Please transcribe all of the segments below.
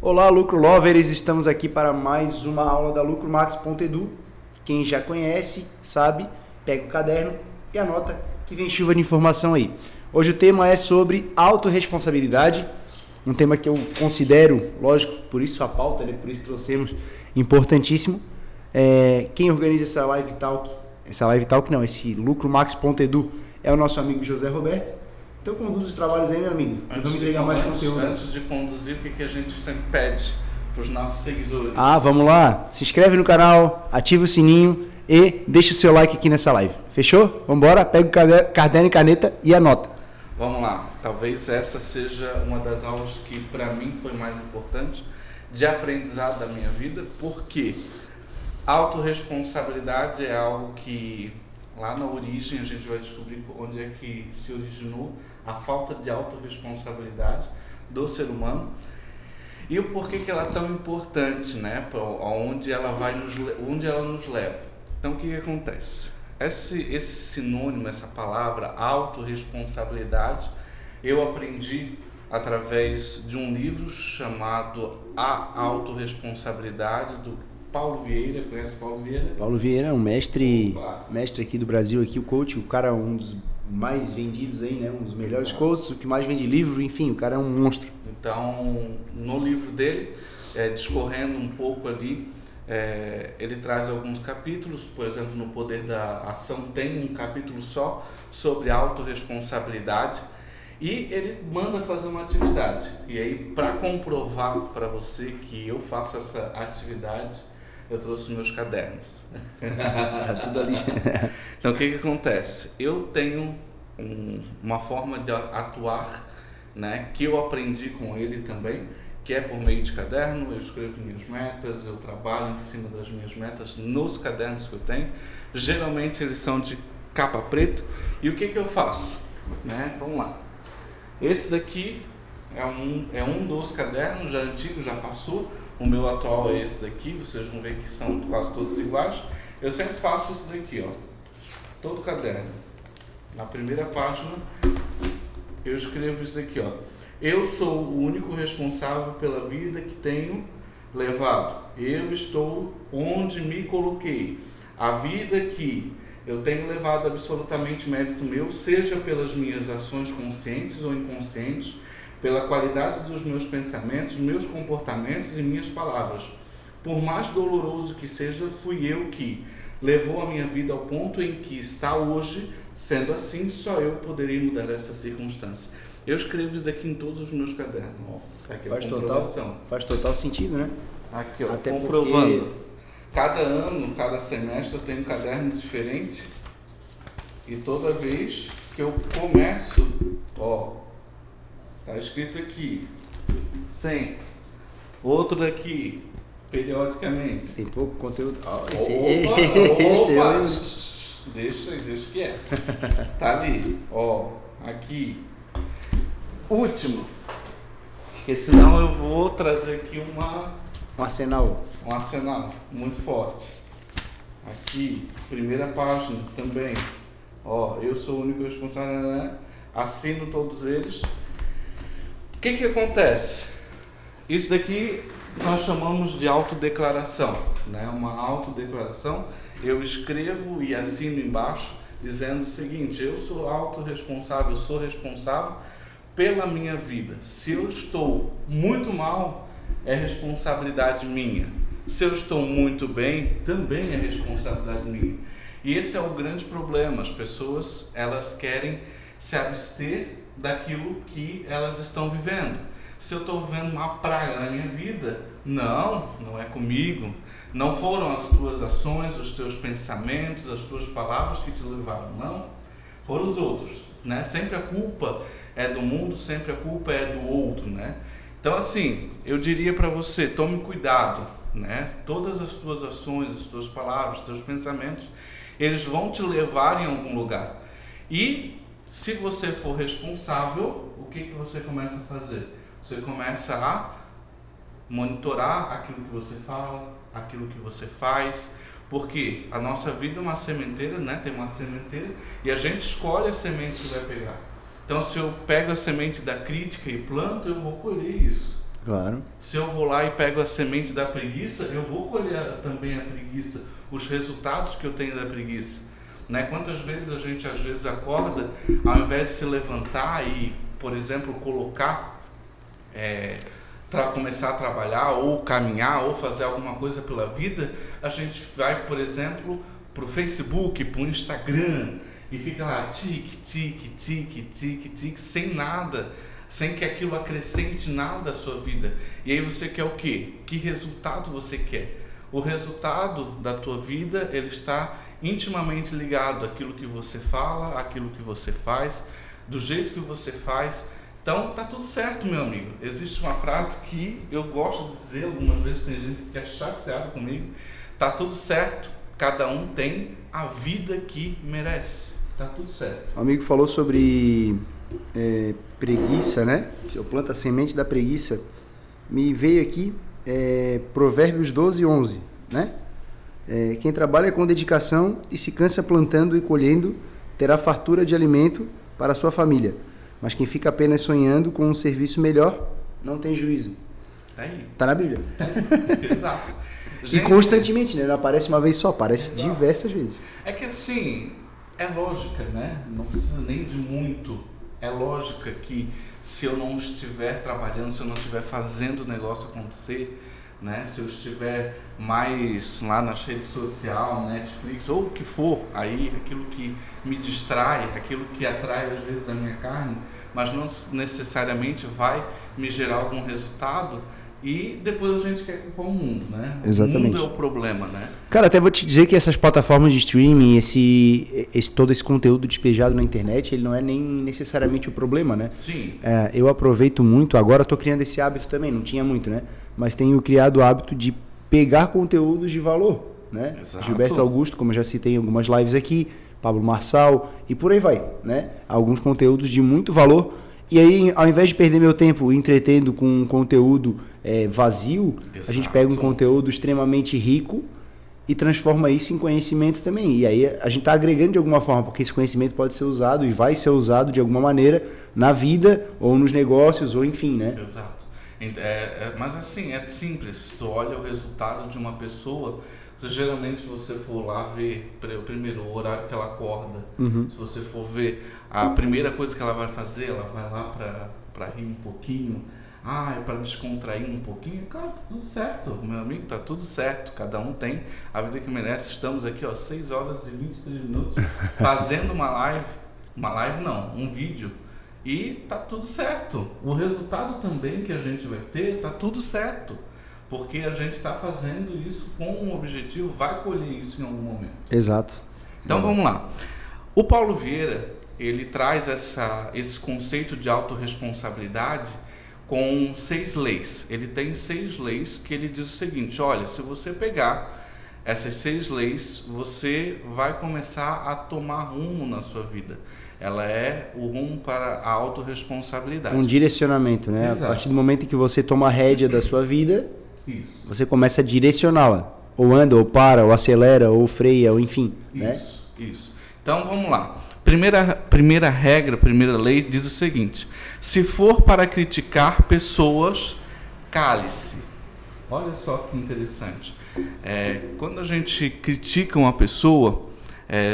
Olá, Lucro Lovers! Estamos aqui para mais uma aula da lucromax.edu. Quem já conhece, sabe, pega o caderno e anota que vem chuva de informação aí. Hoje o tema é sobre autorresponsabilidade, um tema que eu considero, lógico, por isso a pauta, né? Por isso trouxemos, importantíssimo. Quem organiza esse lucromax.edu é o nosso amigo José Roberto. Então conduz os trabalhos aí, meu amigo. Vamos entregar mais conteúdo. Antes de conduzir, o que a gente sempre pede para os nossos seguidores? Vamos lá. Se inscreve no canal, ativa o sininho e deixa o seu like aqui nessa live. Fechou? Vamos embora? Pega o caderno e caneta e anota. Vamos lá. Talvez essa seja uma das aulas que para mim foi mais importante de aprendizado da minha vida, porque autorresponsabilidade é algo que lá na origem a gente vai descobrir onde é que se originou a falta de autorresponsabilidade do ser humano e o porquê que ela é tão importante, né? Onde ela nos leva. Então o que acontece? Esse sinônimo, essa palavra autorresponsabilidade, eu aprendi através de um livro chamado A Autorresponsabilidade, do Paulo Vieira. Conhece Paulo Vieira? Paulo Vieira é um mestre aqui do Brasil, aqui, o coach, o cara é um dos mais vendidos aí, né? Um dos melhores coaches, o que mais vende livro, enfim, o cara é um monstro. Então, no livro dele, discorrendo um pouco ali, ele traz alguns capítulos, por exemplo, no Poder da Ação tem um capítulo só sobre autorresponsabilidade e ele manda fazer uma atividade. E aí, para comprovar para você que eu faço essa atividade, eu trouxe meus cadernos. Tá tudo ali. Então, o que acontece? Eu tenho uma forma de atuar, né, que eu aprendi com ele também, que é por meio de caderno. Eu escrevo minhas metas, eu trabalho em cima das minhas metas nos cadernos que eu tenho. Geralmente eles são de capa preta. E o que eu faço? Né? Vamos lá. Esse daqui é um dos cadernos, já antigo, já passou. O meu atual é esse daqui, vocês vão ver que são quase todos iguais. Eu sempre faço isso daqui, ó. Todo caderno. Na primeira página, eu escrevo isso daqui, ó. Eu sou o único responsável pela vida que tenho levado. Eu estou onde me coloquei. A vida que eu tenho levado absolutamente mérito meu, seja pelas minhas ações conscientes ou inconscientes, pela qualidade dos meus pensamentos, meus comportamentos e minhas palavras. Por mais doloroso que seja, fui eu que levou a minha vida ao ponto em que está hoje. Sendo assim, só eu poderia mudar essa circunstância. Eu escrevo isso daqui em todos os meus cadernos. Ó, aqui faz total sentido, né? Aqui, ó, até comprovando. Porque... Cada ano, cada semestre eu tenho um caderno diferente. E toda vez que eu começo, ó, tá escrito aqui, sempre. Outro daqui, periodicamente. Tem pouco conteúdo. Opa! Deixa quieto. Tá ali, ó, aqui. Último. Porque senão eu vou trazer aqui um arsenal muito forte. Aqui, primeira página também. Ó, eu sou o único responsável, né? Assino todos eles. O que acontece? Isso daqui nós chamamos de autodeclaração, né? Uma autodeclaração. Eu escrevo e assino embaixo dizendo o seguinte: eu sou autorresponsável, eu sou responsável pela minha vida. Se eu estou muito mal, é responsabilidade minha. Se eu estou muito bem, também é responsabilidade minha. E esse é o grande problema. As pessoas, elas querem se abster daquilo que elas estão vivendo. Se eu estou vivendo uma praga na minha vida, não é comigo. Não foram as tuas ações, os teus pensamentos, as tuas palavras que te levaram, não. Foram os outros, né? Sempre a culpa é do mundo, sempre a culpa é do outro, né? Então, assim, eu diria para você, tome cuidado, né? Todas as tuas ações, as tuas palavras, os teus pensamentos, eles vão te levar em algum lugar. E se você for responsável, o que você começa a fazer? Você começa a monitorar aquilo que você fala, aquilo que você faz, porque a nossa vida é uma sementeira, né? Tem uma sementeira e a gente escolhe a semente que vai pegar. Então, se eu pego a semente da crítica e planto, eu vou colher isso. Claro. Se eu vou lá e pego a semente da preguiça, eu vou colher também a preguiça, os resultados que eu tenho da preguiça. Né? Quantas vezes a gente às vezes acorda, ao invés de se levantar e, por exemplo, começar a trabalhar ou caminhar ou fazer alguma coisa pela vida, a gente vai, por exemplo, para o Facebook, para o Instagram e fica lá tique, tique, tique, tique, tique, sem nada, sem que aquilo acrescente nada à sua vida. E aí você quer o quê? Que resultado você quer? O resultado da tua vida, ele está intimamente ligado àquilo que você fala, àquilo que você faz, do jeito que você faz. Então, tá tudo certo, meu amigo. Existe uma frase que eu gosto de dizer, algumas vezes tem gente que fica chateada comigo. Tá tudo certo, cada um tem a vida que merece. Tá tudo certo. O amigo falou sobre preguiça, né? Se eu planto a semente da preguiça, me veio aqui Provérbios 12:11, né? Quem trabalha com dedicação e se cansa plantando e colhendo, terá fartura de alimento para a sua família. Mas quem fica apenas sonhando com um serviço melhor, não tem juízo. Aí. Tá na Bíblia. Exato. E constantemente, né? Não aparece uma vez só, aparece Exato. diversas vezes. É que assim, é lógica, né? Não precisa nem de muito. É lógica que se eu não estiver trabalhando, se eu não estiver fazendo o negócio acontecer, né? Se eu estiver mais lá nas redes sociais, Netflix, ou o que for, aí aquilo que me distrai, aquilo que atrai às vezes a minha carne, mas não necessariamente vai me gerar algum resultado, e depois a gente quer culpar o mundo, né? Exatamente. O mundo é o problema, né? Cara, até vou te dizer que essas plataformas de streaming, todo esse conteúdo despejado na internet, ele não é nem necessariamente o problema, né? Sim. Eu aproveito muito, agora eu tô criando esse hábito também, não tinha muito, né? Mas tenho criado o hábito de pegar conteúdos de valor, né? Exato. Gilberto Augusto, como eu já citei em algumas lives aqui, Pablo Marçal e por aí vai, né? Alguns conteúdos de muito valor. E aí, ao invés de perder meu tempo entretendo com um conteúdo vazio, Exato. a gente pega um conteúdo extremamente rico e transforma isso em conhecimento também. E aí a gente está agregando de alguma forma, porque esse conhecimento pode ser usado e vai ser usado de alguma maneira na vida, ou nos negócios, ou enfim, né? Exato. Mas assim, é simples. Tu olha o resultado de uma pessoa, se geralmente você for lá ver primeiro o horário que ela acorda, se você for ver a primeira coisa que ela vai fazer, ela vai lá para rir um pouquinho, para descontrair um pouquinho, claro, tá tudo certo, meu amigo, tá tudo certo, cada um tem a vida que merece. Estamos aqui, 6 horas e 23 minutos fazendo um vídeo, e tá tudo certo. O resultado também que a gente vai ter, tá tudo certo, porque a gente está fazendo isso com um objetivo, vai colher isso em algum momento. Exato. Então vamos lá. O Paulo Vieira, ele traz esse conceito de autorresponsabilidade com 6 leis. Ele tem 6 leis que ele diz o seguinte: olha, se você pegar essas 6 leis, você vai começar a tomar rumo na sua vida. Ela é o rumo para a autorresponsabilidade. Um direcionamento, né? Exato. A partir do momento em que você toma a rédea da sua vida, isso. Você começa a direcioná-la. Ou anda, ou para, ou acelera, ou freia, ou enfim. Isso, né? Isso. Então vamos lá. Primeira regra, primeira lei diz o seguinte: se for para criticar pessoas, cale-se. Olha só que interessante. Quando a gente critica uma pessoa,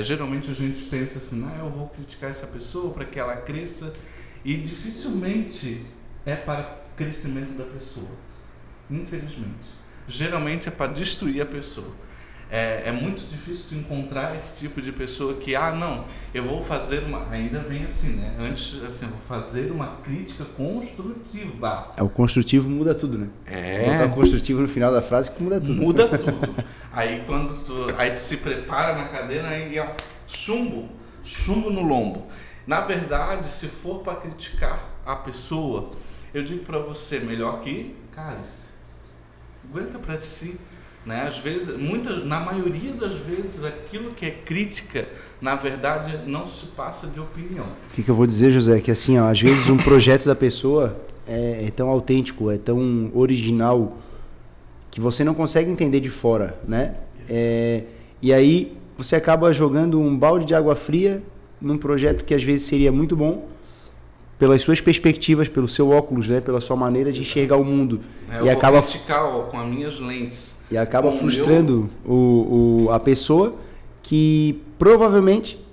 geralmente a gente pensa assim: eu vou criticar essa pessoa para que ela cresça, e dificilmente é para crescimento da pessoa. Infelizmente. Geralmente é para destruir a pessoa. É muito difícil tu encontrar esse tipo de pessoa que, não, eu vou fazer ainda vem assim, né? Antes, assim, eu vou fazer uma crítica construtiva. O construtivo muda tudo, né? Botar o construtivo no final da frase que muda tudo. Muda tudo. Aí quando tu se prepara na cadeira, aí chumbo no lombo. Na verdade, se for para criticar a pessoa, eu digo para você, melhor que cale-se. Aguenta para si, né? Às vezes, na maioria das vezes, aquilo que é crítica, na verdade, não se passa de opinião. O que eu vou dizer, José? Que assim, às vezes um projeto da pessoa é tão autêntico, é tão original, que você não consegue entender de fora, né? E aí você acaba jogando um balde de água fria num projeto que às vezes seria muito bom, pelas suas perspectivas, pelo seu óculos, né? Pela sua maneira de enxergar o mundo. Eu vou criticar com as minhas lentes. E acaba frustrando a pessoa que provavelmente,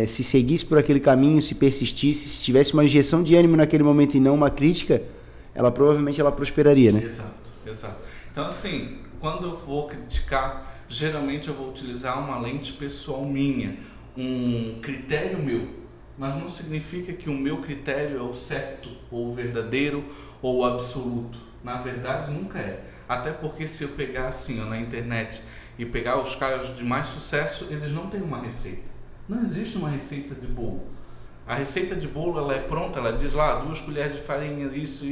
se seguisse por aquele caminho, se persistisse, se tivesse uma injeção de ânimo naquele momento e não uma crítica, ela provavelmente prosperaria, né? Exato. Então, assim, quando eu vou criticar, geralmente eu vou utilizar uma lente pessoal minha, um critério meu, mas não significa que o meu critério é o certo, ou o verdadeiro, ou o absoluto. Na verdade, nunca é. Até porque se eu pegar assim, na internet, e pegar os caras de mais sucesso, eles não têm uma receita. Não existe uma receita de bolo. A receita de bolo, ela é pronta, ela diz lá, 2 colheres de farinha, isso.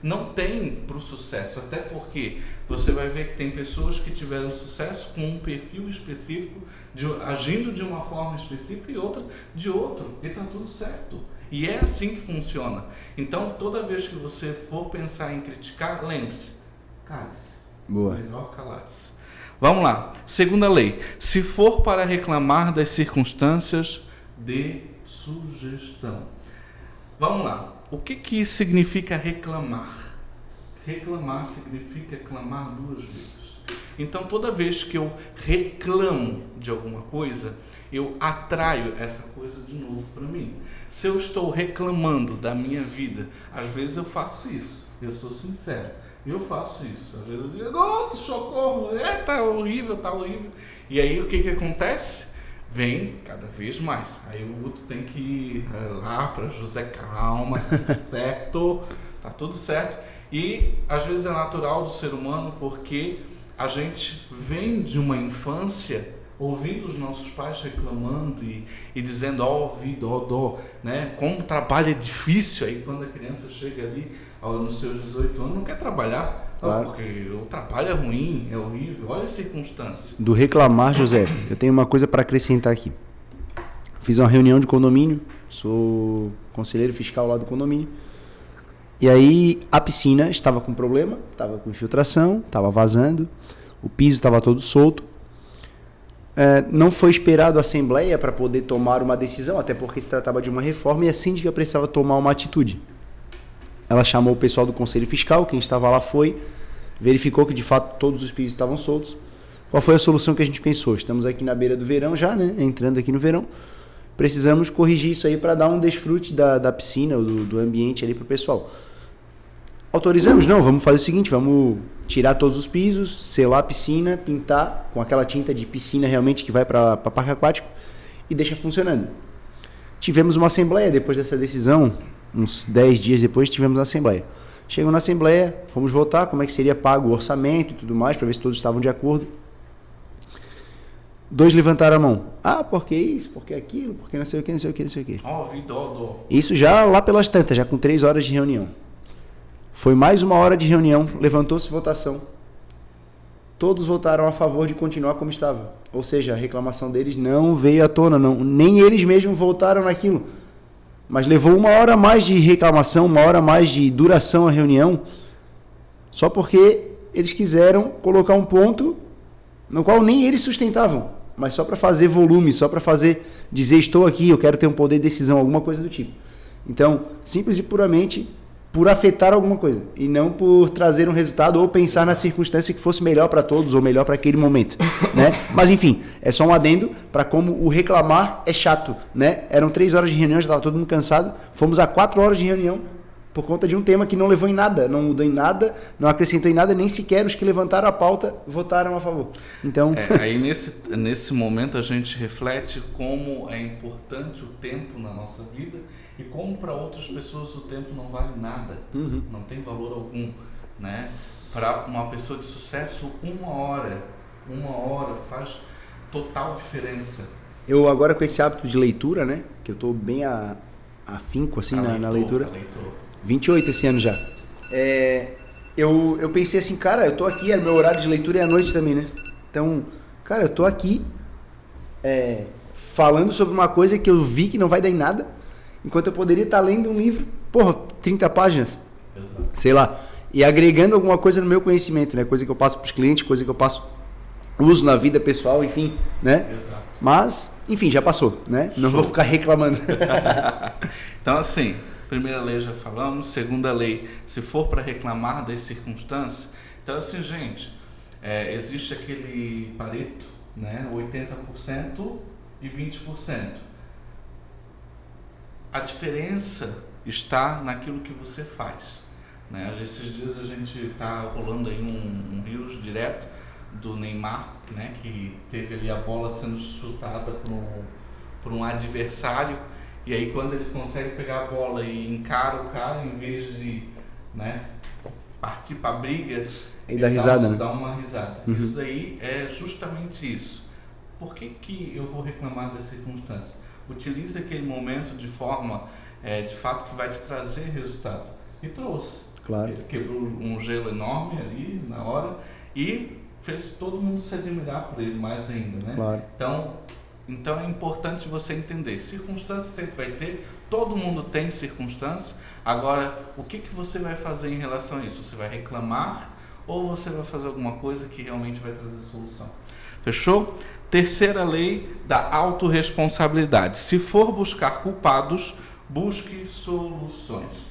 Não tem para o sucesso, até porque você vai ver que tem pessoas que tiveram sucesso com um perfil específico, agindo de uma forma específica e outra de outro, e está tudo certo. E é assim que funciona. Então, toda vez que você for pensar em criticar, lembre-se, cale-se. Boa. Melhor calar-se. Vamos lá. Segunda lei. Se for para reclamar das circunstâncias, dê sugestão. Vamos lá. O que significa reclamar? Reclamar significa clamar 2 vezes. Então, toda vez que eu reclamo de alguma coisa, eu atraio essa coisa de novo para mim. Se eu estou reclamando da minha vida, às vezes eu faço isso. Eu sou sincero. Eu faço isso. Às vezes eu digo, socorro, tá horrível. E aí o que acontece? Vem cada vez mais. Aí o Guto tem que ir lá para José, calma, certo, tá tudo certo. E às vezes é natural do ser humano, porque a gente vem de uma infância ouvindo os nossos pais reclamando e dizendo, vida, dó, né? Como o trabalho é difícil. Aí quando a criança chega ali nos seus 18 anos, não quer trabalhar. Claro. Porque o trabalho é ruim, é horrível, olha a circunstância. Do reclamar, José, eu tenho uma coisa para acrescentar aqui. Fiz uma reunião de condomínio, sou conselheiro fiscal lá do condomínio, e aí a piscina estava com problema, estava com infiltração, estava vazando, o piso estava todo solto. Não foi esperado a assembleia para poder tomar uma decisão, até porque se tratava de uma reforma e a síndica precisava tomar uma atitude. Ela chamou o pessoal do conselho fiscal, quem estava lá foi, verificou que de fato todos os pisos estavam soltos. Qual foi a solução que a gente pensou? Estamos aqui na beira do verão já, né? Entrando aqui no verão. Precisamos corrigir isso aí para dar um desfrute da piscina, ou do ambiente ali para o pessoal. Autorizamos? Não, vamos fazer o seguinte, vamos tirar todos os pisos, selar a piscina, pintar com aquela tinta de piscina realmente que vai para parque aquático e deixa funcionando. Tivemos uma assembleia depois dessa decisão, uns 10 dias depois tivemos a assembleia. Chegou na assembleia, fomos votar como é que seria pago o orçamento e tudo mais, para ver se todos estavam de acordo. 2 levantaram a mão. Porque isso, porque aquilo, porque não sei o que. Isso já lá pelas tantas, já com 3 horas de reunião. Foi mais 1 hora de reunião, levantou-se votação. Todos votaram a favor de continuar como estava. Ou seja, a reclamação deles não veio à tona, nem eles mesmos voltaram naquilo. Mas levou 1 hora a mais de reclamação, 1 hora a mais de duração a reunião, só porque eles quiseram colocar um ponto no qual nem eles sustentavam, mas só para fazer volume, só para dizer estou aqui, eu quero ter um poder de decisão, alguma coisa do tipo. Então, simples e puramente por afetar alguma coisa, e não por trazer um resultado ou pensar na circunstância que fosse melhor para todos ou melhor para aquele momento, né? Mas enfim, é só um adendo para como o reclamar é chato, né? Eram 3 horas de reunião, já estava todo mundo cansado, fomos a 4 horas de reunião por conta de um tema que não levou em nada, não mudou em nada, não acrescentou em nada, nem sequer os que levantaram a pauta votaram a favor. Então, aí nesse momento a gente reflete como é importante o tempo na nossa vida e como para outras pessoas o tempo não vale nada, não tem valor algum, né? Para uma pessoa de sucesso, 1 hora faz total diferença. Eu agora com esse hábito de leitura, né, que eu estou bem afinco assim na leitura, 28 esse ano já, eu pensei assim, cara, eu tô aqui, meu horário de leitura é à noite também, né? Então, cara, eu tô aqui falando sobre uma coisa que eu vi que não vai dar em nada, enquanto eu poderia estar lendo um livro, 30 páginas, exato, sei lá, e agregando alguma coisa no meu conhecimento, né? Coisa que eu passo para os clientes, coisa que eu uso na vida pessoal, enfim, né? Exato. Mas, enfim, já passou, né? Não vou ficar reclamando. Então, assim, Primeira lei já falamos. Segunda lei, se for para reclamar das circunstâncias. Então, assim, gente, existe aquele Pareto, né? 80% e 20%. A diferença está naquilo que você faz, né? Esses dias a gente está rolando aí um Reels direto do Neymar, né? Que teve ali a bola sendo chutada por um adversário, e aí quando ele consegue pegar a bola e encara o cara, em vez de, né, partir para a briga, ele dá risada, dá uma risada. Isso daí é justamente isso. Por que eu vou reclamar das circunstâncias? Utilize aquele momento de forma, de fato, que vai te trazer resultado. E trouxe. Claro. Ele quebrou um gelo enorme ali na hora e fez todo mundo se admirar por ele mais ainda, né? Claro. Então é importante você entender. Circunstâncias sempre vai ter, todo mundo tem circunstâncias. Agora, o que você vai fazer em relação a isso? Você vai reclamar ou você vai fazer alguma coisa que realmente vai trazer solução? Fechou? Terceira lei da autorresponsabilidade. Se for buscar culpados, busque soluções.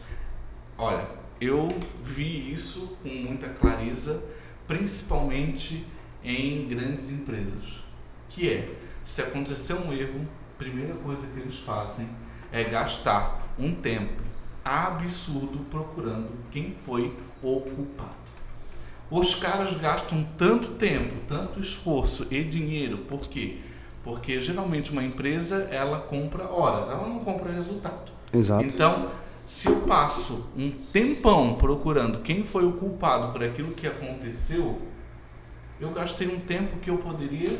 Olha, eu vi isso com muita clareza, principalmente em grandes empresas, que se acontecer um erro, a primeira coisa que eles fazem é gastar um tempo absurdo procurando quem foi o culpado. Os caras gastam tanto tempo, tanto esforço e dinheiro, por quê? Porque geralmente uma empresa, ela compra horas, ela não compra resultado. Exato. Então, se eu passo um tempão procurando quem foi o culpado por aquilo que aconteceu, eu gastei um tempo que eu poderia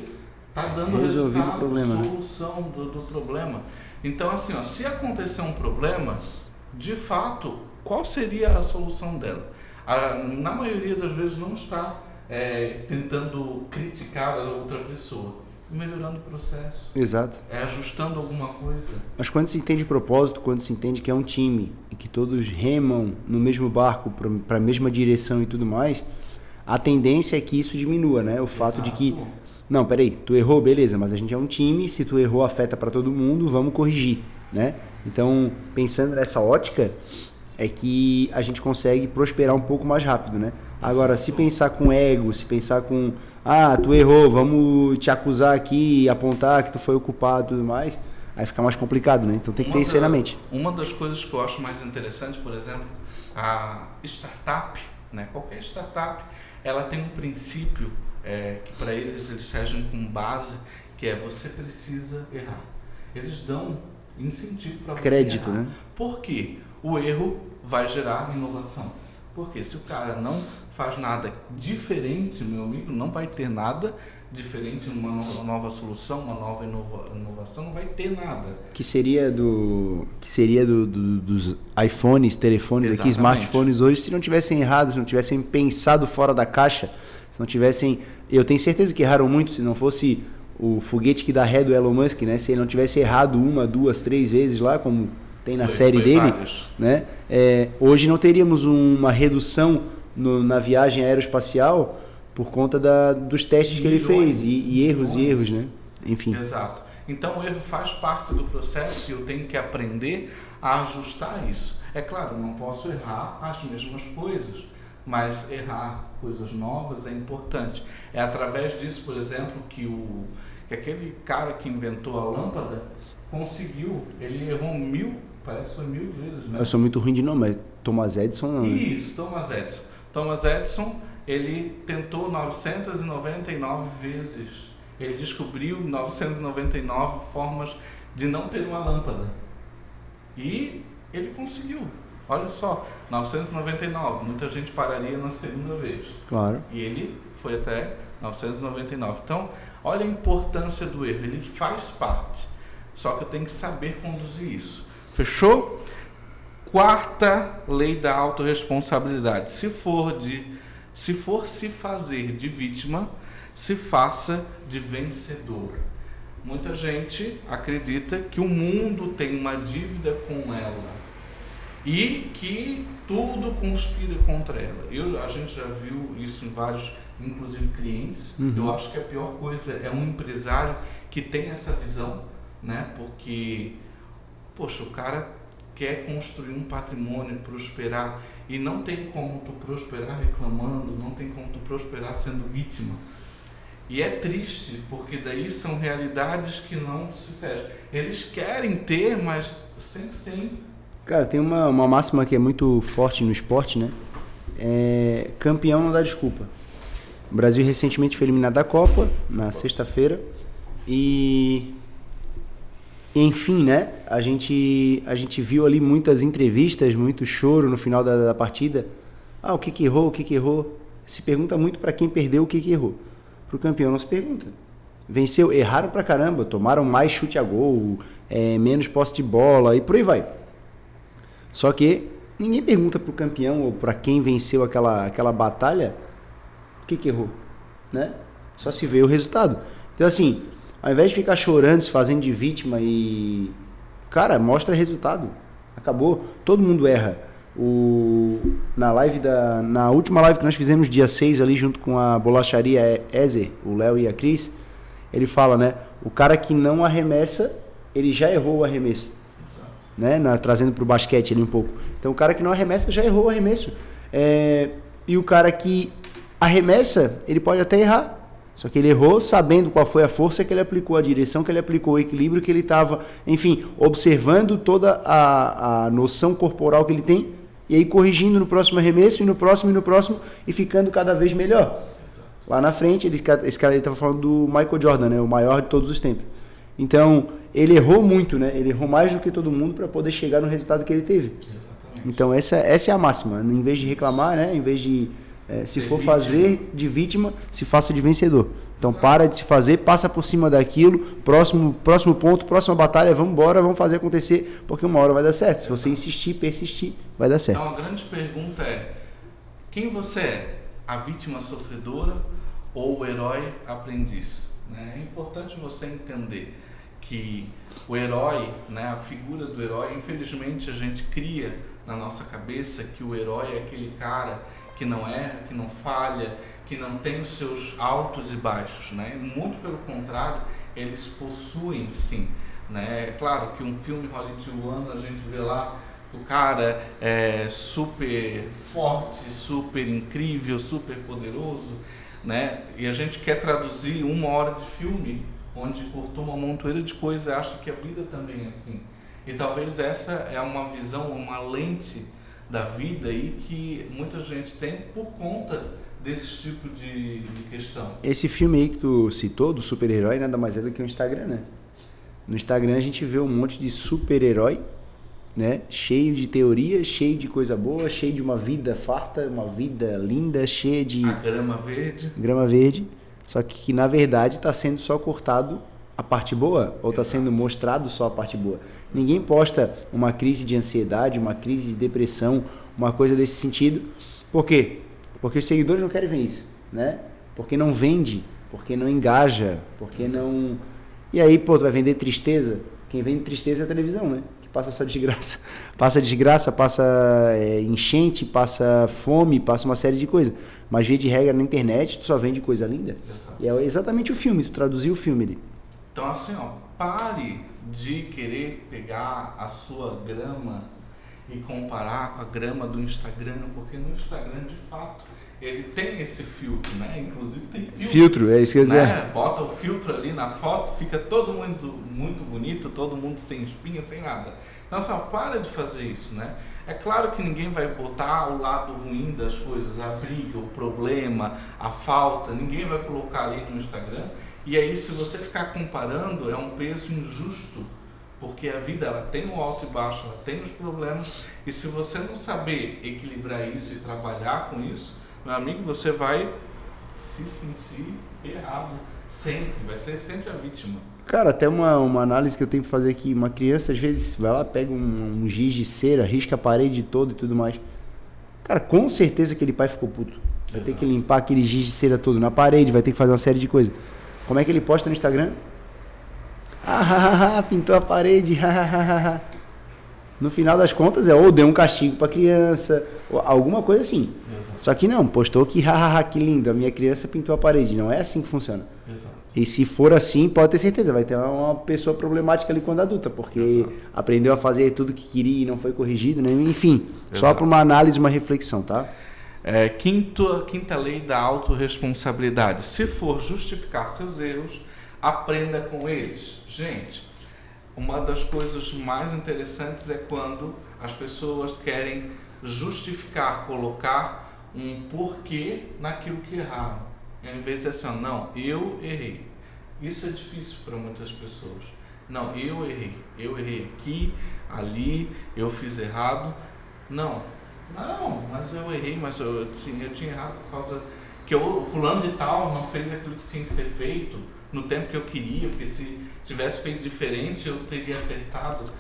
estar dando resultado, problema, solução do problema. Então, assim, se acontecer um problema, de fato, qual seria a solução dela? Na maioria das vezes não está tentando criticar a outra pessoa, melhorando o processo. Exato. Ajustando alguma coisa. Mas quando se entende propósito, quando se entende que é um time e que todos remam no mesmo barco para a mesma direção e tudo mais, a tendência é que isso diminua, né? O fato de que, não, peraí, tu errou, beleza, mas a gente é um time, se tu errou afeta para todo mundo, vamos corrigir, né? Então, pensando nessa ótica, é que a gente consegue prosperar um pouco mais rápido, né? Agora, se pensar com ego, se pensar com, tu errou, vamos te acusar aqui, apontar que tu foi o culpado e tudo mais, aí fica mais complicado, né? Então tem que ter isso aí na mente. Uma das coisas que eu acho mais interessante, por exemplo, a startup, né? Qualquer startup, ela tem um princípio que para eles regem com base, que é você precisa errar. Eles dão incentivo para você crédito, errar. Né? Por quê? O erro vai gerar inovação. Porque se o cara não faz nada diferente, meu amigo, não vai ter nada diferente numa nova solução, uma nova inovação, não vai ter nada. Que seria dos iPhones, telefones, aqui, smartphones hoje, se não tivessem errado, se não tivessem pensado fora da caixa, se não tivessem... Eu tenho certeza que erraram muito, se não fosse o foguete que dá ré do Elon Musk, né? Se ele não tivesse errado 1, 2, 3 vezes lá, como tem na série dele, né? Hoje não teríamos uma redução na viagem aeroespacial por conta dos testes que ele fez e erros, né? Enfim. Exato. Então o erro faz parte do processo e eu tenho que aprender a ajustar isso. É claro, eu não posso errar as mesmas coisas, mas errar coisas novas é importante. É através disso, por exemplo, que aquele cara que inventou a lâmpada conseguiu, ele errou parece que foi 1000 vezes, né? Eu sou muito ruim de nome, mas Thomas Edison não, né? Isso, Thomas Edison. Thomas Edison, ele tentou 999 vezes. Ele descobriu 999 formas de não ter uma lâmpada. E ele conseguiu. Olha só, 999. Muita gente pararia na segunda vez. Claro. E ele foi até 999. Então, olha a importância do erro. Ele faz parte. Só que eu tenho que saber conduzir isso. Fechou? Quarta lei da autorresponsabilidade. Se for se fazer de vítima, se faça de vencedor. Muita gente acredita que o mundo tem uma dívida com ela e que tudo conspira contra ela. A gente já viu isso em vários, inclusive clientes. Eu acho que a pior coisa é um empresário que tem essa visão, né? Porque, poxa, o cara quer construir um patrimônio, prosperar, e não tem como tu prosperar reclamando, não tem como tu prosperar sendo vítima. E é triste, porque daí são realidades que não se fecham. Eles querem ter, mas sempre tem. Cara, tem uma máxima que é muito forte no esporte, né? Campeão não dá desculpa. O Brasil recentemente foi eliminado da Copa, na sexta-feira, e enfim, né? A gente viu ali muitas entrevistas, muito choro no final da partida. O que errou? Se pergunta muito para quem perdeu o que errou. Pro campeão não se pergunta. Venceu, erraram pra caramba, tomaram mais chute a gol, menos posse de bola e por aí vai. Só que ninguém pergunta pro campeão ou para quem venceu aquela batalha o que errou, né? Só se vê o resultado. Então assim, ao invés de ficar chorando, se fazendo de vítima e... Cara, mostra resultado. Acabou. Todo mundo erra. Na última live que nós fizemos, dia 6, ali junto com a bolacharia Ezer, o Léo e a Cris, ele fala, né? O cara que não arremessa, ele já errou o arremesso. Exato. Né? Trazendo para o basquete ali um pouco. Então o cara que não arremessa já errou o arremesso. E o cara que arremessa, ele pode até errar. Só que ele errou sabendo qual foi a força que ele aplicou, a direção que ele aplicou, o equilíbrio que ele estava, enfim, observando toda a noção corporal que ele tem, e aí corrigindo no próximo arremesso, e no próximo, e ficando cada vez melhor. Exato. Lá na frente, esse cara estava falando do Michael Jordan, né, o maior de todos os tempos. Então, ele errou muito, né? Ele errou mais do que todo mundo para poder chegar no resultado que ele teve. Exatamente. Então, essa é a máxima. Em vez de reclamar, né, em vez de... se for fazer de vítima, se faça de vencedor. Então para de se fazer, passa por cima daquilo, próximo ponto, próxima batalha, vamos embora, vamos fazer acontecer, porque uma hora vai dar certo. Se você insistir, persistir, vai dar certo. Então a grande pergunta é, quem você é? A vítima sofredora ou o herói aprendiz? É importante você entender que o herói, né, a figura do herói, infelizmente a gente cria na nossa cabeça que o herói é aquele cara que não erra, que não falha, que não tem os seus altos e baixos, né? Muito pelo contrário, eles possuem sim, né? É claro que um filme hollywoodiano a gente vê lá o cara é super forte, super incrível, super poderoso, né? E a gente quer traduzir 1 hora de filme onde cortou uma montoeira de coisas e acha que a vida também é assim. E talvez essa é uma visão, uma lente da vida aí que muita gente tem por conta desse tipo de questão. Esse filme aí que tu citou, do super-herói, nada mais é do que um Instagram, né? No Instagram a gente vê um monte de super-herói, né? Cheio de teorias, cheio de coisa boa, cheio de uma vida farta, uma vida linda, cheia de... A grama verde. Grama verde, só que na verdade está sendo só cortado a parte boa, ou está sendo mostrado só a parte boa. Ninguém posta uma crise de ansiedade, uma crise de depressão, uma coisa desse sentido. Por quê? Porque os seguidores não querem ver isso, né? Porque não vende, porque não engaja, porque não... E aí, tu vai vender tristeza? Quem vende tristeza é a televisão, né? Que passa só desgraça. Passa desgraça, passa enchente, passa fome, passa uma série de coisas. Mas, via de regra, na internet, tu só vende coisa linda. Exato. E é exatamente o filme, tu traduziu o filme ali. Então, assim, pare de querer pegar a sua grama e comparar com a grama do Instagram, porque no Instagram, de fato, ele tem esse filtro, né? Inclusive tem filtro, é isso que eu ia dizer. Né? Bota o filtro ali na foto, fica todo mundo muito bonito, todo mundo sem espinha, sem nada. Então, assim, para de fazer isso, né? É claro que ninguém vai botar o lado ruim das coisas, a briga, o problema, a falta, ninguém vai colocar ali no Instagram. E aí, se você ficar comparando, é um peso injusto, porque a vida ela tem o alto e baixo, ela tem os problemas, e se você não saber equilibrar isso e trabalhar com isso, meu amigo, você vai se sentir errado sempre, vai ser sempre a vítima. Cara, até uma análise que eu tenho que fazer aqui, uma criança às vezes vai lá, pega um giz de cera, risca a parede toda e tudo mais. Cara, com certeza aquele pai ficou puto. Vai ter que limpar aquele giz de cera todo na parede, vai ter que fazer uma série de coisas. Como é que ele posta no Instagram? Pintou a parede, No final das contas ou deu um castigo pra criança, ou alguma coisa assim. Exato. Só que não, postou que, hahaha, que lindo, a minha criança pintou a parede. Não é assim que funciona. Exato. E se for assim, pode ter certeza, vai ter uma pessoa problemática ali quando adulta, porque Exato. aprendeu a fazer tudo que queria e não foi corrigido, né? Enfim, só Exato. para uma análise, uma reflexão, tá? Quinta lei da autorresponsabilidade. Se for justificar seus erros, aprenda com eles. Gente, uma das coisas mais interessantes é quando as pessoas querem justificar, colocar um porquê naquilo que erraram. Em vez de assim, não, eu errei. Isso é difícil para muitas pessoas. Não, eu errei aqui, ali, eu fiz errado. Não, mas eu errei, mas eu tinha errado por causa que o fulano de tal não fez aquilo que tinha que ser feito no tempo que eu queria, porque se tivesse feito diferente eu teria acertado.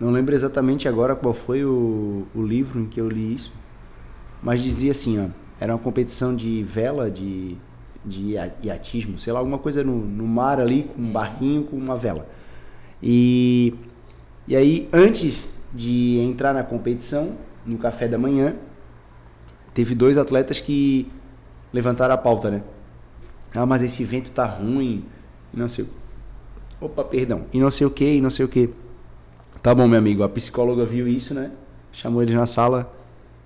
Não lembro exatamente agora qual foi o livro em que eu li isso, mas dizia assim, ó, era uma competição de vela, de iatismo, sei lá, alguma coisa no mar ali, com um barquinho, com uma vela. E aí, antes de entrar na competição, no café da manhã, teve 2 atletas que levantaram a pauta, né? Ah, mas esse vento tá ruim, não sei. Opa, perdão. E não sei o que. Tá bom, meu amigo, a psicóloga viu isso, né? Chamou eles na sala.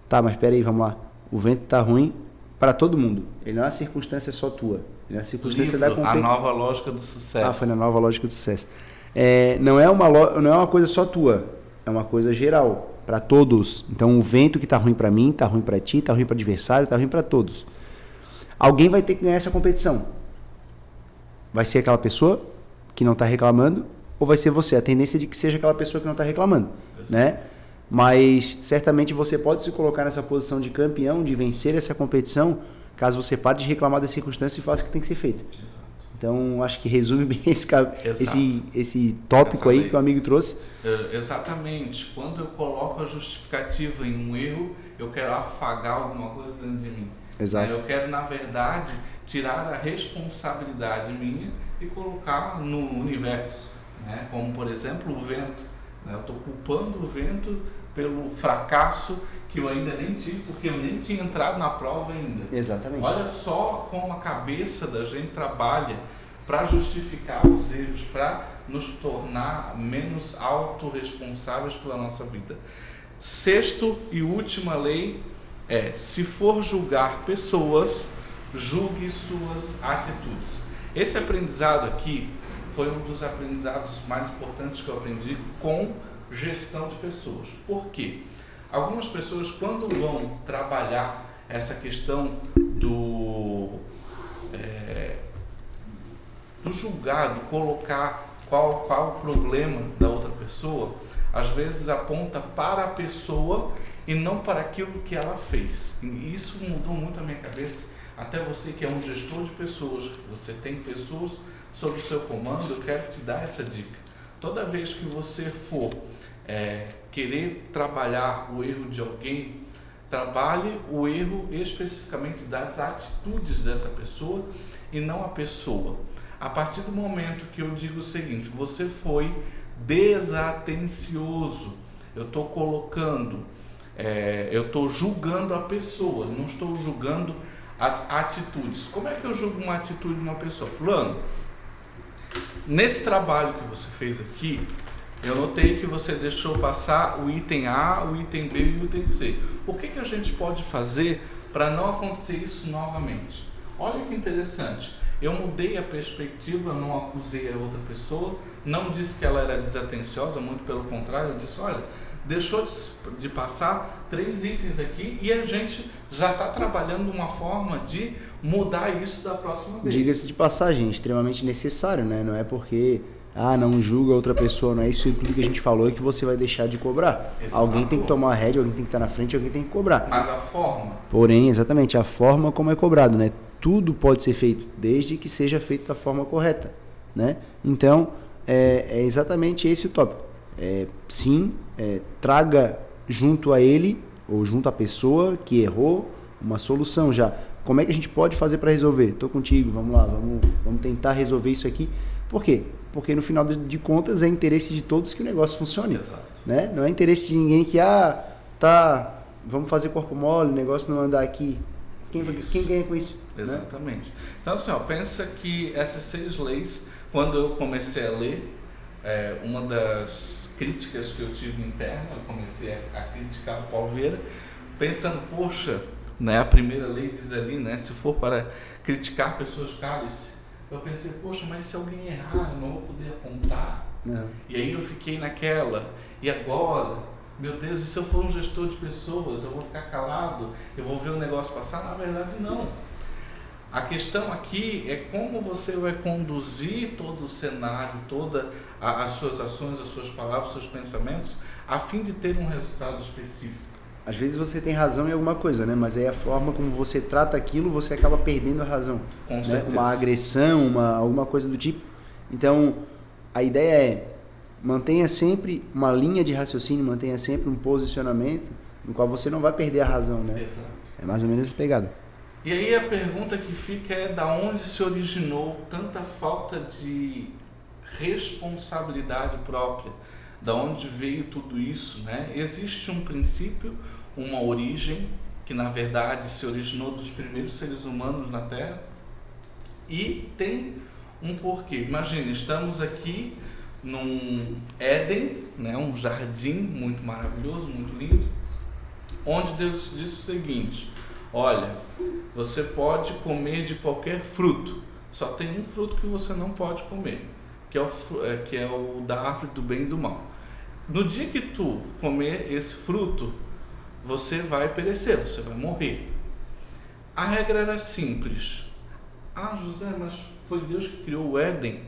Tá, mas peraí, vamos lá. O vento tá ruim para todo mundo. Ele não é uma circunstância só tua. Ele é uma circunstância da competição. A nova lógica do sucesso. Ah, foi na nova lógica do sucesso. Não é uma coisa só tua. É uma coisa geral, para todos. Então, o vento que tá ruim para mim, tá ruim para ti, tá ruim para o adversário, tá ruim para todos. Alguém vai ter que ganhar essa competição. Vai ser aquela pessoa que não está reclamando ou vai ser você? A tendência é de que seja aquela pessoa que não está reclamando, né? Mas certamente você pode se colocar nessa posição de campeão, de vencer essa competição, caso você pare de reclamar das circunstâncias e faça o que tem que ser feito. Exato. Então, acho que resume bem esse tópico aí que o amigo trouxe. Exatamente. Quando eu coloco a justificativa em um erro, eu quero afagar alguma coisa dentro de mim. Exato. Eu quero, na verdade, tirar a responsabilidade minha e colocar no universo, né? Como, por exemplo, o vento. Eu estou culpando o vento pelo fracasso que eu ainda nem tive, porque eu nem tinha entrado na prova ainda. Exatamente. Olha só como a cabeça da gente trabalha para justificar os erros, para nos tornar menos autorresponsáveis pela nossa vida. Sexto e última lei é: se for julgar pessoas, julgue suas atitudes. Esse aprendizado aqui foi um dos aprendizados mais importantes que eu aprendi com gestão de pessoas. Por quê? Algumas pessoas, quando vão trabalhar essa questão do julgar, do colocar qual o problema da outra pessoa, às vezes aponta para a pessoa e não para aquilo que ela fez. E isso mudou muito a minha cabeça. Até você que é um gestor de pessoas, que você tem pessoas sob o seu comando, eu quero te dar essa dica. Toda vez que você for querer trabalhar o erro de alguém, trabalhe o erro especificamente das atitudes dessa pessoa e não a pessoa. A partir do momento que eu digo o seguinte: você foi desatencioso, eu estou colocando, eu estou julgando a pessoa, não estou julgando as atitudes. Como é que eu julgo uma atitude de uma pessoa? Fulano, nesse trabalho que você fez aqui, eu notei que você deixou passar o item A, o item B e o item C. O que a gente pode fazer para não acontecer isso novamente? Olha que interessante. Eu mudei a perspectiva, não acusei a outra pessoa, não disse que ela era desatenciosa, muito pelo contrário, eu disse: olha, deixou de passar 3 itens aqui e a gente já está trabalhando uma forma de mudar isso da próxima vez. Diga-se de passagem, extremamente necessário, né? Não é porque não julga outra pessoa, não é isso tudo que a gente falou que você vai deixar de cobrar. Exato. Alguém tem que tomar a rédea, alguém tem que estar na frente, alguém tem que cobrar. Mas a forma. Porém, exatamente, a forma como é cobrado, né? Tudo pode ser feito, desde que seja feito da forma correta, né? Então, é exatamente esse o tópico. Traga junto a ele, ou junto à pessoa que errou, uma solução já. Como é que a gente pode fazer para resolver? Estou contigo, vamos lá, vamos tentar resolver isso aqui. Por quê? Porque no final de contas é interesse de todos que o negócio funcione. Exato. Né? Não é interesse de ninguém que tá vamos fazer corpo mole, o negócio não andar aqui. Quem ganha com isso? Exatamente. Né? Então, assim, pensa que essas 6 leis, quando eu comecei a ler, uma das críticas que eu tive interna, eu comecei a criticar o Paulo Vieira, pensando, poxa, né, a primeira lei diz ali, né, se for para criticar pessoas, cale-se. Eu pensei, poxa, mas se alguém errar, eu não vou poder apontar. Não. E aí eu fiquei naquela, e agora, meu Deus, e se eu for um gestor de pessoas, eu vou ficar calado, eu vou ver o negócio passar? Na verdade, não. A questão aqui é como você vai conduzir todo o cenário, todas as suas ações, as suas palavras, os seus pensamentos, a fim de ter um resultado específico. Às vezes você tem razão em alguma coisa, né? Mas aí a forma como você trata aquilo, você acaba perdendo a razão. Com certeza. Uma agressão, alguma coisa do tipo. Então, a ideia é, mantenha sempre uma linha de raciocínio, mantenha sempre um posicionamento no qual você não vai perder a razão, né? Exato. É mais ou menos essa pegada. E aí a pergunta que fica é da onde se originou tanta falta de responsabilidade própria? Da onde veio tudo isso, né? Existe um princípio, uma origem, que na verdade se originou dos primeiros seres humanos na Terra, e tem um porquê. Imagina, estamos aqui num Éden, né? Um jardim muito maravilhoso, muito lindo, onde Deus disse o seguinte: olha, você pode comer de qualquer fruto, só tem um fruto que você não pode comer, que é o da árvore do bem e do mal. No dia que tu comer esse fruto, você vai perecer, você vai morrer. A regra era simples. Ah, José, mas foi Deus que criou o Éden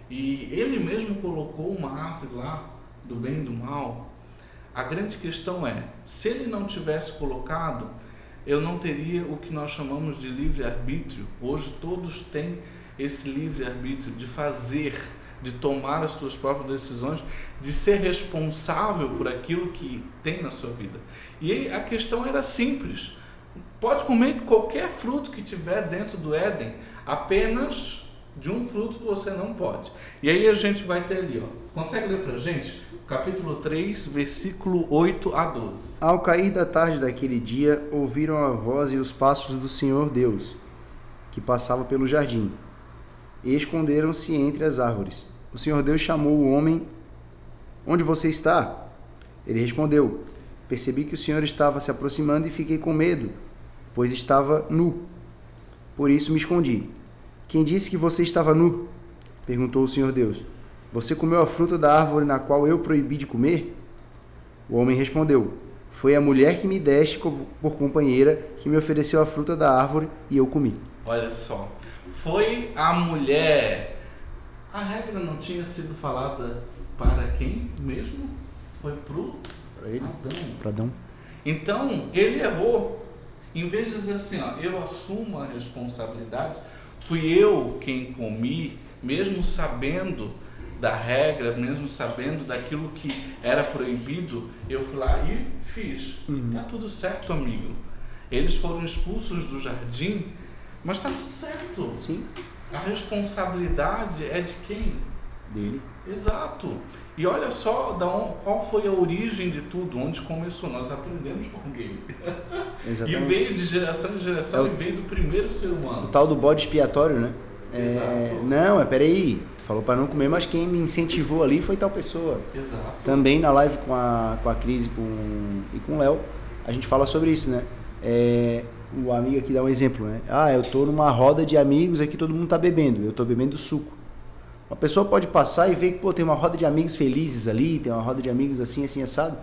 e Ele mesmo colocou uma árvore lá do bem e do mal. A grande questão é, se Ele não tivesse colocado, eu não teria o que nós chamamos de livre-arbítrio. Hoje todos têm esse livre-arbítrio de fazer, de tomar as suas próprias decisões, de ser responsável por aquilo que tem na sua vida. E aí a questão era simples. Pode comer qualquer fruto que tiver dentro do Éden, apenas de um fruto que você não pode. E aí a gente vai ter ali, consegue ler pra gente? Capítulo 3, versículo 8 a 12. Ao cair da tarde daquele dia, ouviram a voz e os passos do Senhor Deus, que passava pelo jardim, e esconderam-se entre as árvores. O Senhor Deus chamou o homem: onde você está? Ele respondeu: percebi que o Senhor estava se aproximando e fiquei com medo, pois estava nu. Por isso me escondi. Quem disse que você estava nu? Perguntou o Senhor Deus. Você comeu a fruta da árvore na qual eu proibi de comer? O homem respondeu: foi a mulher que me deste por companheira que me ofereceu a fruta da árvore e eu comi. Olha só, foi a mulher. A regra não tinha sido falada para quem mesmo? Foi para ele, Adão. Para Adão. Então, ele errou. Em vez de dizer assim, eu assumo a responsabilidade, fui eu quem comi, mesmo sabendo da regra, mesmo sabendo daquilo que era proibido, eu fui lá e fiz. Tá tudo certo, amigo. Eles foram expulsos do jardim, mas tá tudo certo. Sim. A responsabilidade é de quem? Dele. Exato. E olha só qual foi a origem de tudo, onde começou. Nós aprendemos com alguém. Exatamente. E veio de geração em geração, e veio do primeiro ser humano. O tal do bode expiatório, né? Exato. Não, peraí. Falou para não comer, mas quem me incentivou ali foi tal pessoa. Exato. Também na live com a Cris e com o Léo, a gente fala sobre isso, né? O amigo aqui dá um exemplo, né? Eu tô numa roda de amigos aqui, todo mundo tá bebendo, eu tô bebendo suco. Uma pessoa pode passar e ver que, tem uma roda de amigos felizes ali, tem uma roda de amigos assim, assim, assado.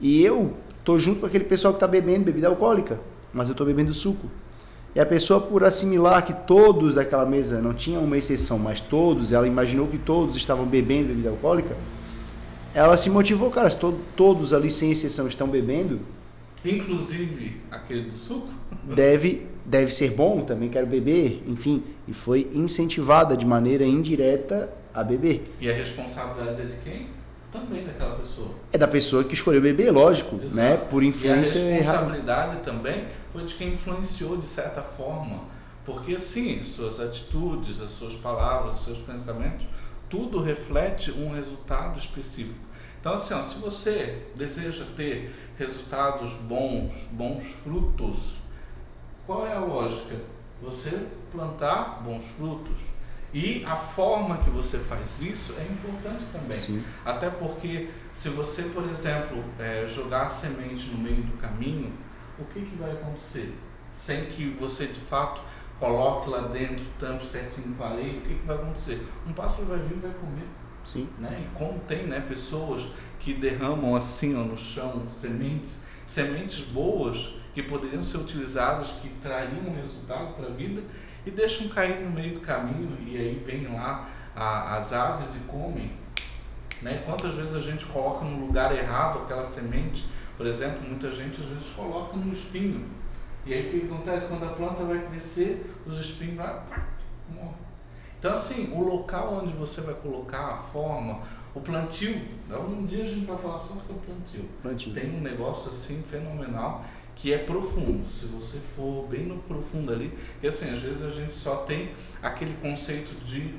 E eu tô junto com aquele pessoal que tá bebendo bebida alcoólica, mas eu tô bebendo suco. E a pessoa, por assimilar que todos daquela mesa, não tinha uma exceção, mas todos, ela imaginou que todos estavam bebendo bebida alcoólica, ela se motivou, cara, se todos ali, sem exceção, estão bebendo, inclusive aquele do suco, deve ser bom, também quero beber, enfim, e foi incentivada de maneira indireta a beber. E a responsabilidade é de quem? Também daquela pessoa. É da pessoa que escolheu beber, lógico, exato, né? Por influência errada. E a responsabilidade também foi de quem influenciou de certa forma, porque sim, suas atitudes, as suas palavras, os seus pensamentos, tudo reflete um resultado específico. Então assim, ó, se você deseja ter resultados bons frutos, qual é a lógica? Você plantar bons frutos. E a forma que você faz isso é importante também. Sim. Até porque se você, por exemplo, jogar a semente no meio do caminho, o que vai acontecer? Sem que você de fato coloque lá dentro, tampe certinho com a areia, o que vai acontecer? Um pássaro vai vir e vai comer. Sim. Né? E como tem, né, pessoas que derramam assim, ó, no chão sementes boas que poderiam ser utilizadas, que trariam resultado para a vida, e deixam cair no meio do caminho, e aí vem lá as aves e comem. Né? Quantas vezes a gente coloca no lugar errado aquela semente? Por exemplo, muita gente às vezes coloca no espinho, e aí o que acontece? Quando a planta vai crescer, os espinhos morrem. Então assim, o local onde você vai colocar, a forma, o plantio, um dia a gente vai falar só sobre plantio. Tem um negócio assim fenomenal, que é profundo. Se você for bem no profundo ali, porque assim, às vezes a gente só tem aquele conceito de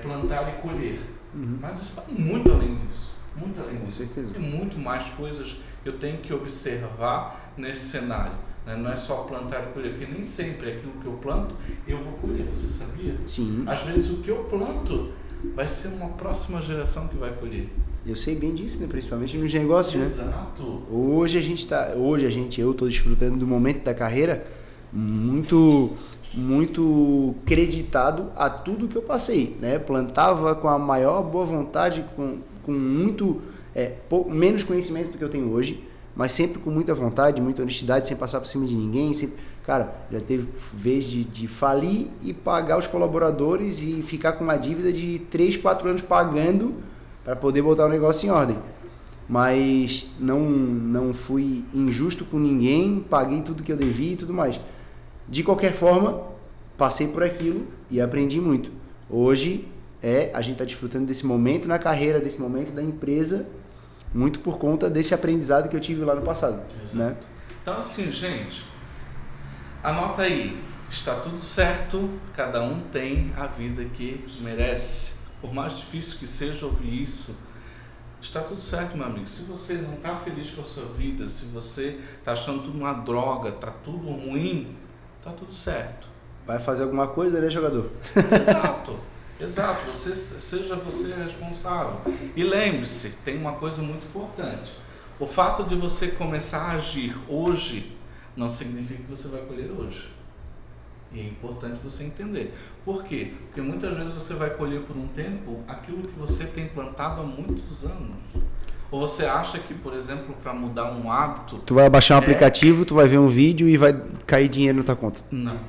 plantar e colher, mas isso vai muito além disso, muito além disso. Com certeza. Tem muito mais coisas que eu tenho que observar nesse cenário, né? Não é só plantar e colher, porque nem sempre aquilo que eu planto eu vou colher, você sabia? Sim. Às vezes o que eu planto vai ser uma próxima geração que vai colher. Eu sei bem disso, né? Principalmente nos negócios, né? Exato. Eu estou desfrutando do momento da carreira muito creditado a tudo que eu passei, né? Plantava com a maior boa vontade, com muito menos conhecimento do que eu tenho hoje, mas sempre com muita vontade, muita honestidade, sem passar por cima de ninguém, sempre. Cara, já teve vez de falir e pagar os colaboradores e ficar com uma dívida de 3, 4 anos pagando para poder botar o negócio em ordem. Mas não fui injusto com ninguém, paguei tudo que eu devia e tudo mais. De qualquer forma, passei por aquilo e aprendi muito. Hoje, a gente está desfrutando desse momento na carreira, desse momento da empresa, muito por conta desse aprendizado que eu tive lá no passado. Exato. Né? Então assim, gente, anota aí, está tudo certo, cada um tem a vida que merece. Por mais difícil que seja ouvir isso, está tudo certo, meu amigo. Se você não está feliz com a sua vida, se você está achando tudo uma droga, está tudo ruim, está tudo certo. Vai fazer alguma coisa, né, jogador? Exato. Seja você responsável. E lembre-se, tem uma coisa muito importante. O fato de você começar a agir hoje não significa que você vai colher hoje. E é importante você entender. Por quê? Porque muitas vezes você vai colher por um tempo aquilo que você tem plantado há muitos anos. Ou você acha que, por exemplo, para mudar um hábito... Tu vai baixar um aplicativo, tu vai ver um vídeo e vai cair dinheiro na tua conta.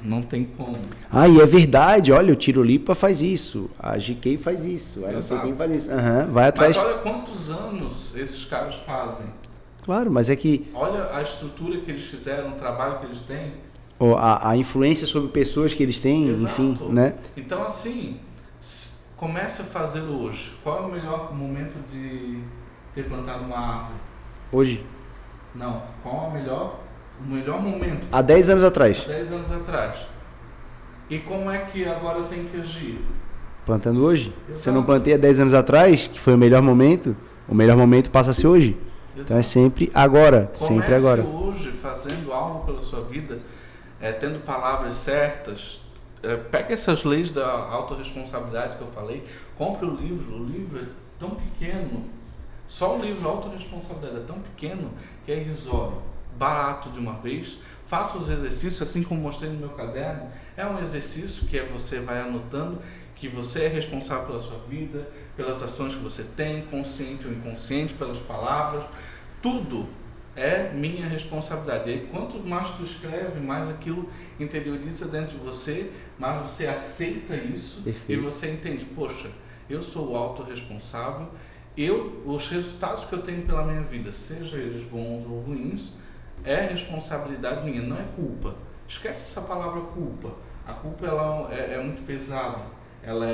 Não tem como. Ah, e é verdade, olha, o Tirolipa faz isso, a GK faz isso, a não sei quem faz isso. Vai atrás. Mas olha quantos anos esses caras fazem. Claro, mas é que... Olha a estrutura que eles fizeram, o trabalho que eles têm. A influência sobre pessoas que eles têm, Exato. Enfim, né? Então, assim, comece a fazer hoje. Qual é o melhor momento de ter plantado uma árvore? Hoje? Não. Qual é o melhor momento? Há 10 anos atrás. Há 10 anos atrás. E como é que agora eu tenho que agir? Plantando hoje? Exato. Se eu não plantei há 10 anos atrás, que foi o melhor momento passa a ser hoje. Exato. Então é sempre agora, sempre agora. Comece hoje fazendo algo pela sua vida, tendo palavras certas. Pega essas leis da autorresponsabilidade que eu falei, compre o livro é tão pequeno, só o livro autorresponsabilidade é tão pequeno que é irrisório, barato de uma vez. Faça os exercícios, assim como mostrei no meu caderno. É um exercício que você vai anotando que você é responsável pela sua vida, pelas ações que você tem, consciente ou inconsciente, pelas palavras. Tudo é minha responsabilidade. E aí, quanto mais tu escreve, mais aquilo interioriza dentro de você, mais você aceita isso. Perfeito. E você entende, poxa, eu sou o autorresponsável, os resultados que eu tenho pela minha vida, seja eles bons ou ruins, é responsabilidade minha, não é culpa. Esquece essa palavra culpa. A culpa ela é muito pesada, ela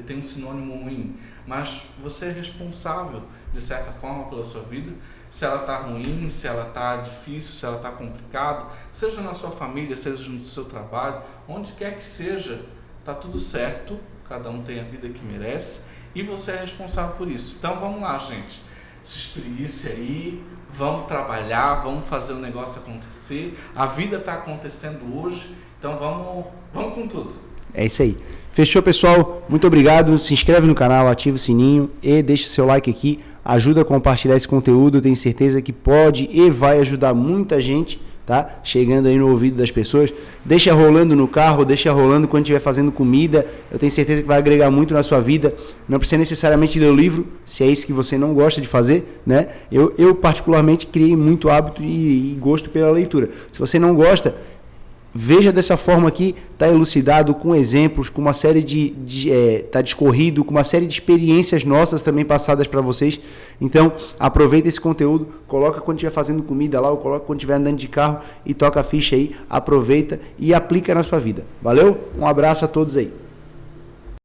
tem um sinônimo ruim, mas você é responsável, de certa forma, pela sua vida. Se ela está ruim, se ela está difícil, se ela está complicado, seja na sua família, seja no seu trabalho, onde quer que seja, está tudo certo, cada um tem a vida que merece e você é responsável por isso. Então vamos lá, gente. se espreguice aí, vamos trabalhar, vamos fazer o negócio acontecer. A vida está acontecendo hoje, então vamos com tudo. É isso aí. Fechou, pessoal? Muito obrigado. Se inscreve no canal, ativa o sininho e deixa seu like aqui. Ajuda a compartilhar esse conteúdo. Tenho certeza que pode e vai ajudar muita gente, tá? Chegando aí no ouvido das pessoas. Deixa rolando no carro, deixa rolando quando estiver fazendo comida. Eu tenho certeza que vai agregar muito na sua vida. Não precisa necessariamente ler o livro, se é isso que você não gosta de fazer, né? Eu particularmente criei muito hábito e gosto pela leitura. Se você não gosta, veja dessa forma aqui, está elucidado com exemplos, com uma série tá discorrido, com uma série de experiências nossas também passadas para vocês. Então, aproveita esse conteúdo, coloca quando estiver fazendo comida lá, ou coloca quando estiver andando de carro e toca a ficha aí, aproveita e aplica na sua vida. Valeu? Um abraço a todos aí.